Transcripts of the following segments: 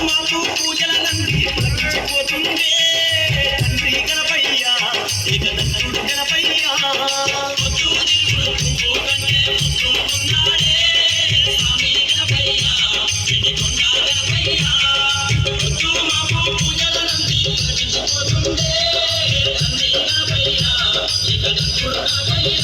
మాకు పూజల నంది పులకించిపోతుందే తండ్రి గణపయ్య ఏకదంతుడు గణపయ్య పొద్దు తిరుగుడు పువ్వు కంటే ముద్దుకున్నాడే స్వామి గణపయ్య ఎండికొండ గణపయ్య పొద్దు మాకు పూజల నంది పులకించిపోతుందే తండ్రి గణపయ్య ఏకదంతుడు గణపయ్య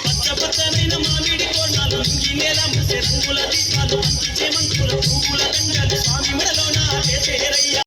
పచ్చ పచ్చనైన మామిడి తోరణాలు నింగి నేల